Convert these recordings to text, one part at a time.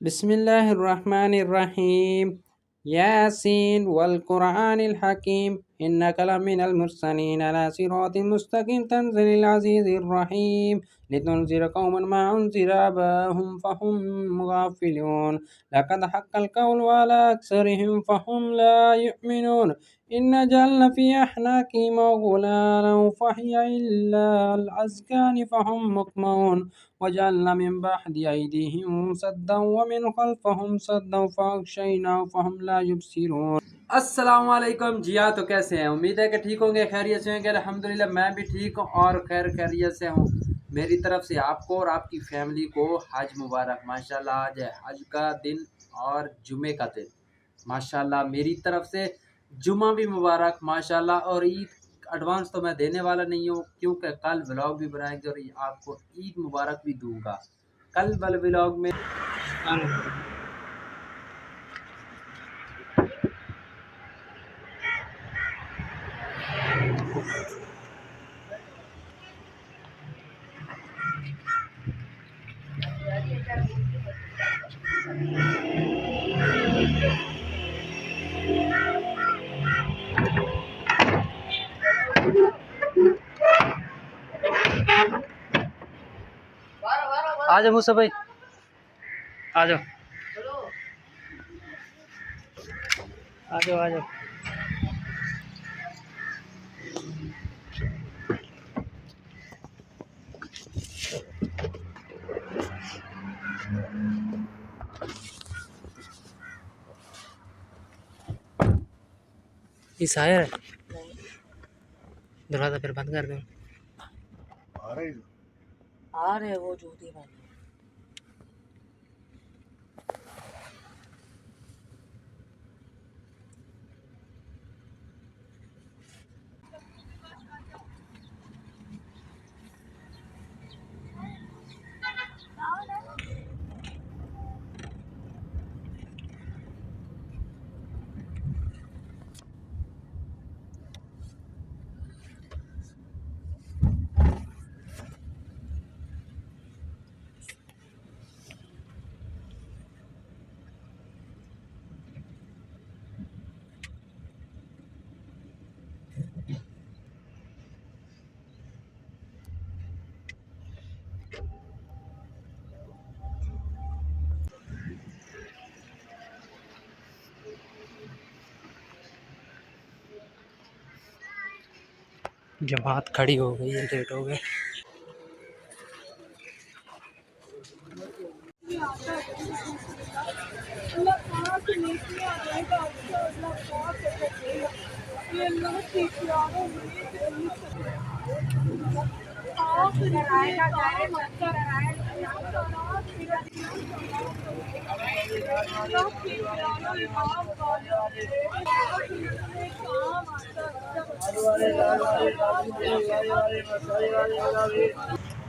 बिस्मिल्लाहिर्रहमानिर्रहीम। यासीन वल कुरआनिल हकीम इन्नका लमिनल मुरसलीन अला सिरातिन मुस्तकीम तंज़ीलुल अज़ीज़िर रहीम लितुनज़िरा कौमन मा उनज़िरा आबाहुम फहुम गाफ़िलून लक़द हक़्क़ल क़ौलु अला अक्सरिहिम फहुम ला युमिनून इन्ना जअलना फ़ी अहनाक़िहिम अग़लालन फ़हिय इला अल-अज़क़ान फहुम मुक़महून वजअलना मिन बअदि अयदीहिम सद्दन व मिन खल्फिहिम सद्दन फ़अग़शयनाहुम फ़हुम ला युबसिरून। अस्सलाम वालेकुम जी हाँ, तो कैसे हैं? उम्मीद है कि ठीक होंगे, खैरियत से होंगे। अल्हम्दुलिल्लाह मैं भी ठीक हूँ और खैरियत से हूँ। मेरी तरफ से आपको और आपकी फैमिली को हज मुबारक। माशाल्लाह आज है हज का दिन और जुमे का दिन। माशाल्लाह मेरी तरफ से जुमा भी मुबारक माशाल्लाह। और ईद एडवांस तो मैं देने वाला नहीं हूँ क्योंकि कल व्लॉग भी बनाएंगे और आपको ईद मुबारक भी दूंगा कल वाले व्लॉग में। आ जाओ मुझसे भाई, आ जाओ आ जाओ आ जाओ। इस आया दरवाजा फिर बंद कर दूं। आ रहे वो जूती वाले। जमात खड़ी हो गई है, लेट हो गए।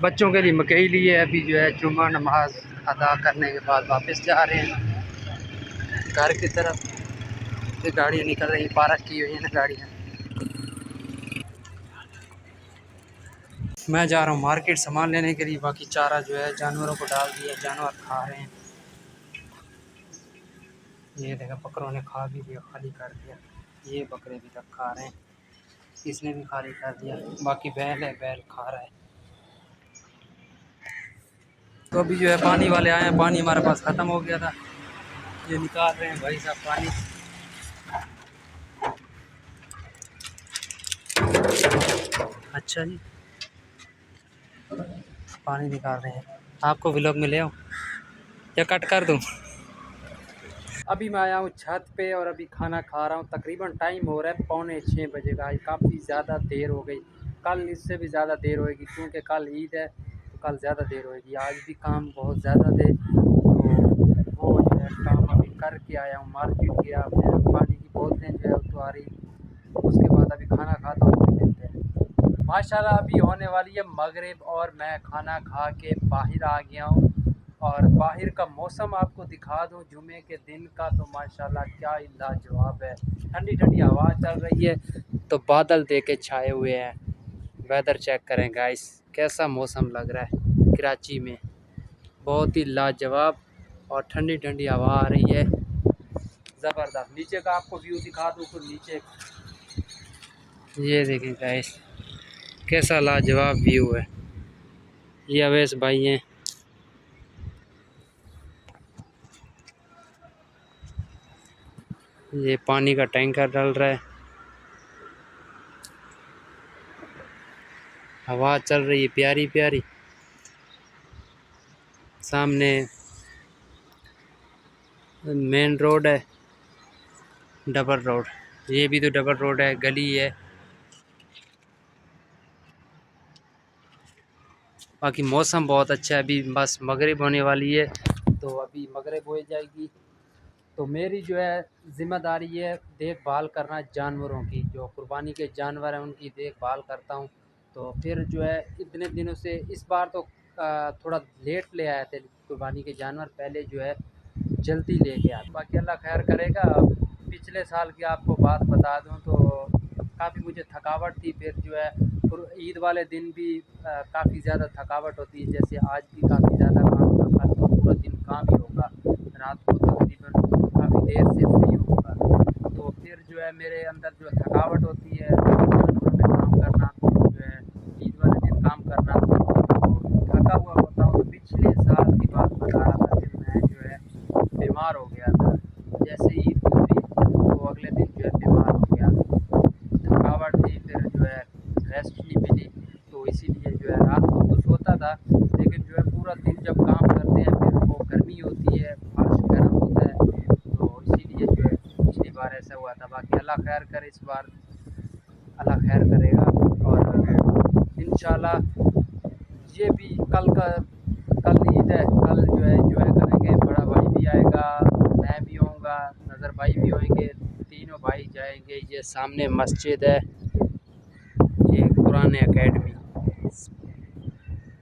बच्चों के लिए मकई लिए अभी जो है जुम्मा नमाज अदा करने के बाद वापस जा रहे हैं घर की तरफ। ये गाड़ियाँ निकल रही, पार्क की हुई है ना गाड़ियाँ। मैं जा रहा हूँ मार्केट सामान लेने के लिए। बाकी चारा जो है जानवरों को डाल दिया, जानवर खा रहे हैं। ये देखा बकरों ने खा भी दिया, खाली कर दिया। ये बकरे भी तक खा रहे हैं, इसने भी खाली कर दिया। बाकी बैल है, बैल खा रहा है। तो अभी जो है पानी वाले आए हैं, पानी हमारे पास ख़त्म हो गया था। ये निकाल रहे हैं भाई साहब पानी। अच्छा जी, पानी निकाल रहे हैं। आपको व्लॉग में ले आऊँ या कट कर दूँ? अभी मैं आया हूँ छत पे और अभी खाना खा रहा हूँ। तकरीबन टाइम हो रहा है 5:45 का। आज काफ़ी ज़्यादा देर हो गई, कल इससे भी ज़्यादा देर होएगी क्योंकि कल ईद है तो कल ज़्यादा देर होएगी। आज भी काम बहुत ज़्यादा थे तो वो जो है काम अभी करके आया हूँ। मार्केट गया, फिर पानी की बोतलें जो है उतारी, उसके बाद अभी खाना खाता हूँ, फिर मिलते हैं। माशाल्लाह अभी होने वाली है मगरिब और मैं खाना खा के बाहर आ गया हूँ। और बाहर का मौसम आपको दिखा दूं जुमे के दिन का, तो माशाल्लाह क्या ही लाजवाब है। ठंडी ठंडी हवा चल रही है तो बादल देके छाए हुए हैं। वेदर चेक करें गाइस, कैसा मौसम लग रहा है कराची में, बहुत ही लाजवाब। और ठंडी ठंडी हवा आ रही है ज़बरदस्त। नीचे का आपको व्यू दिखा दूँ फिर नीचे, ये देखें गाइस कैसा लाजवाब व्यू है। ये अवैस भाई हैं, ये पानी का टैंकर डल रहा है, हवा चल रही है प्यारी प्यारी। सामने मेन रोड है, डबल रोड, ये भी तो डबल रोड है, गली है। बाकी मौसम बहुत अच्छा है, अभी बस मगरिब होने वाली है तो अभी मगरिब हो जाएगी। तो मेरी जो है ज़िम्मेदारी है देखभाल करना जानवरों की, जो कुर्बानी के जानवर हैं उनकी देखभाल करता हूँ। तो फिर जो है इतने दिनों से इस बार तो थोड़ा लेट ले आए थे कुर्बानी के जानवर, पहले जो है जल्दी ले गया। बाकी अल्लाह खैर करेगा। पिछले साल की आपको बात बता दूं तो काफ़ी मुझे थकावट थी, फिर जो है ईद वाले दिन भी काफ़ी ज़्यादा थकावट होती है। जैसे आज भी काफ़ी ज़्यादा काम था, कल तो पूरा दिन काम ही होगा, रात को तकरीबन काफ़ी देर से फ्री होगा। तो फिर जो है मेरे अंदर जो थकावट होती है जानवरों में काम करना, जो है ईद वाले दिन काम करना, तो थका हुआ होता हूँ। तो पिछले साल की बात बता रहा था कि मैं जो है बीमार हो गया था, जैसे ईद गुजरी तो अगले दिन जो है बीमार हो गया, थकावट थी, फिर जो है रेस्ट नहीं मिली। तो इसीलिए जो है रात को तो सोता था, लेकिन जो है पूरा दिन जब काम करते हैं फिर वो गर्मी होती है, फर्श गर्म होता है, तो इसीलिए जो है पिछली बार ऐसा हुआ था। बाकी अल्लाह खैर करे, इस बार अल्लाह खैर करेगा। और इंशाल्लाह ये भी कल ईद है, कल जो है एंजॉय करेंगे, बड़ा भाई भी आएगा, मैं भी होऊंगा, नज़र भाई भी होंगे, तीनों भाई जाएंगे। ये सामने मस्जिद है, ये कुरान एकेडमी,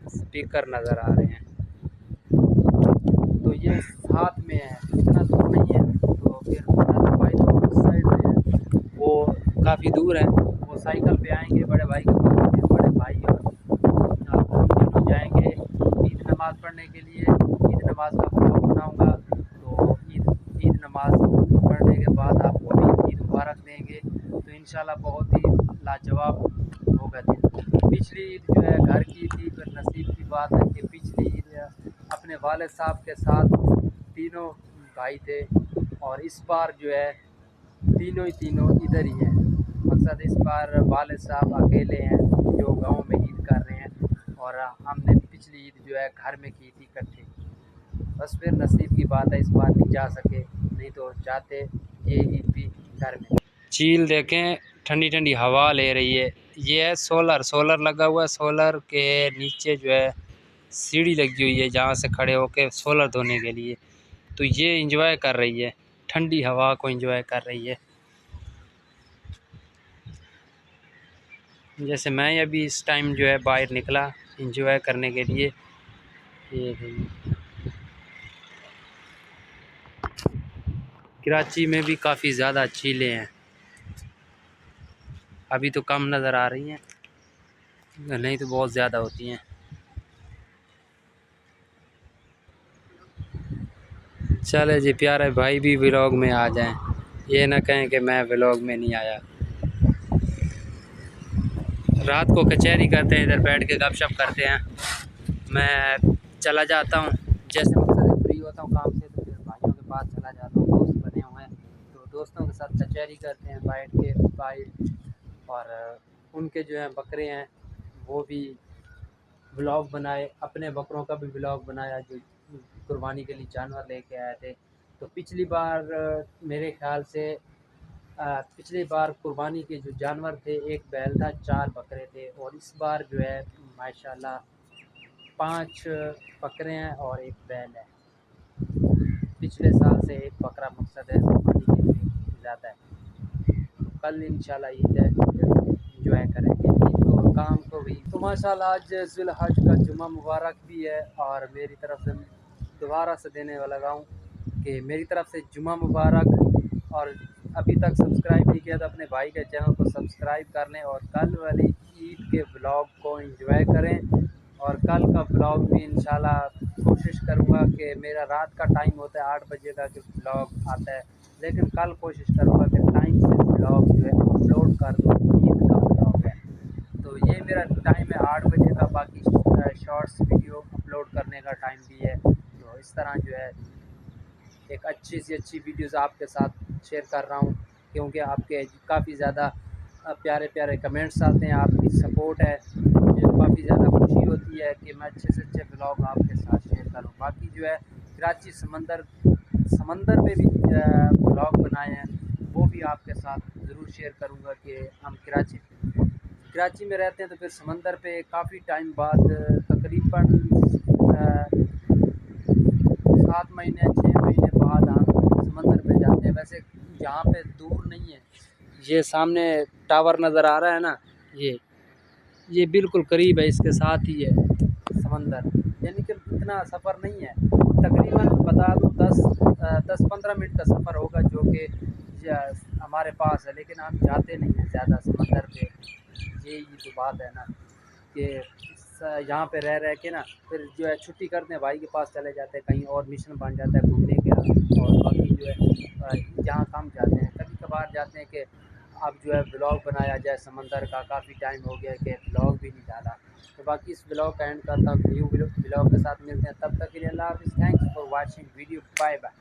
स्पीकर नज़र आ रहे हैं, तो ये साथ में है, इतना दूर नहीं है। तो फिर नज़र भाई तो उस साइड में है, वो काफ़ी दूर है, वो साइकिल पे आएंगे बड़े भाई के पास, फिर बड़े भाई और हम दोनों जाएंगे ईद नमाज़ पढ़ने के लिए। ईद नमाज का ब्लॉग बनाऊँगा, तो ईद नमाज पढ़ने के बाद आपको भी ईद मुबारक देंगे। तो इंशाल्लाह बहुत ही लाजवाब होगा दिन। पिछली ईद जो है घर की थी, फिर नसीब की बात है कि पिछली ईद अपने वालिद साहब के साथ तीनों भाई थे, और इस बार जो है तीनों इधर ही हैं। मकसद इस बार वालिद साहब अकेले हैं जो गांव में ईद कर रहे हैं, और हमने पिछली ईद जो है घर में की थी इकट्ठे। बस फिर नसीब की बात है, इस बार नहीं जा सके, नहीं तो जाते ये ईद भी घर में। चील देखें ठंडी ठंडी हवा ले रही है। ये है सोलर लगा हुआ है, सोलर के नीचे जो है सीढ़ी लगी हुई है जहाँ से खड़े होके सोलर धोने के लिए। तो ये एंजॉय कर रही है, ठंडी हवा को एंजॉय कर रही है। जैसे मैं अभी इस टाइम जो है बाहर निकला एंजॉय करने के लिए। ये कराची में भी काफ़ी ज़्यादा चीलें हैं, अभी तो कम नज़र आ रही हैं, नहीं तो बहुत ज़्यादा होती हैं। चले जी प्यारे भाई भी व्लॉग में आ जाएं, ये ना कहें कि मैं व्लॉग में नहीं आया। रात को कचहरी करते हैं, इधर बैठ के गपशप करते हैं। मैं चला जाता हूँ, जैसे मकसद फ्री होता हूँ काम से तो फिर भाइयों के पास चला जाता हूँ, दोस्त बने हुए हैं तो दोस्तों के साथ कचहरी करते हैं बैठ के बाइट। और उनके जो है बकरे हैं वो भी व्लॉग बनाए, अपने बकरों का भी व्लॉग बनाया जो कुर्बानी के लिए जानवर लेके आए थे। तो पिछली बार मेरे ख्याल से पिछली बार कुर्बानी के जो जानवर थे एक बैल था, 4 बकरे थे, और इस बार जो है माशाल्लाह 5 बकरे हैं और 1 बैल है। पिछले साल से 1 बकरा मकसद है कुर्बानी के लिए ज़्यादा है। तो कल इंशाल्लाह ईद है, इंजॉय करेंगे ईद को, काम को भी। तो माशाल्लाह आज ज़ुल्हज का जुमा मुबारक भी है, और मेरी तरफ से दोबारा से देने लगा हूँ कि मेरी तरफ से जुमा मुबारक। और अभी तक सब्सक्राइब नहीं किया तो अपने भाई के चैनल को सब्सक्राइब कर लें, और कल वाली ईद के ब्लॉग को एंजॉय करें। और कल का ब्लॉग भी इंशाल्लाह कोशिश करूँगा कि मेरा रात का टाइम होता है 8 बजे का कि ब्लॉग आता है, लेकिन कल कोशिश करूँगा कि टाइम से ब्लॉग जो है अपलोड कर दूँ। ईद का ब्लॉग है तो ये मेरा टाइम है 8 बजे का, बाकी शॉर्ट्स वीडियो अपलोड करने का टाइम भी है। तो इस तरह जो है एक अच्छी सी अच्छी वीडियोस आपके साथ शेयर कर रहा हूँ, क्योंकि आपके काफ़ी ज़्यादा प्यारे प्यारे कमेंट्स आते हैं, आपकी सपोर्ट है, मुझे काफ़ी ज़्यादा खुशी होती है कि मैं अच्छे से अच्छे ब्लॉग आपके साथ शेयर करूँ। बाकी जो है कराची समंदर पे भी ब्लॉग बनाए हैं, वो भी आपके साथ ज़रूर शेयर करूँगा कि हम कराची में रहते हैं तो फिर समंदर पे काफ़ी टाइम बाद तकरीबन 7 महीने 6 महीने बाद हम समंदर में जाते हैं। वैसे यहाँ पे दूर नहीं है, ये सामने टावर नज़र आ रहा है ना, ये बिल्कुल करीब है, इसके साथ ही है समंदर, यानी कि इतना सफ़र नहीं है। तकरीबन बता दूँ 10-15 मिनट का सफ़र होगा जो कि हमारे पास है, लेकिन हम जाते नहीं हैं ज़्यादा समंदर पे। ये तो बात है ना कि यहाँ पे रह के ना फिर जो है छुट्टी करते हैं, भाई के पास चले जाते हैं, कहीं और मिशन बन जाता है घूमने का। और बाकी जो है जहाँ कम जाते हैं, कभी कभार जाते हैं कि अब जो है ब्लॉग बनाया जाए समंदर का, काफ़ी टाइम हो गया कि ब्लॉग भी नहीं डाला। तो बाकी इस ब्लॉग का एंड करता हूँ, न्यू ब्लॉग के साथ मिलते हैं, तब तक के लिए अल्लाह हाफ़िज़। Thanks for watching video, bye bye.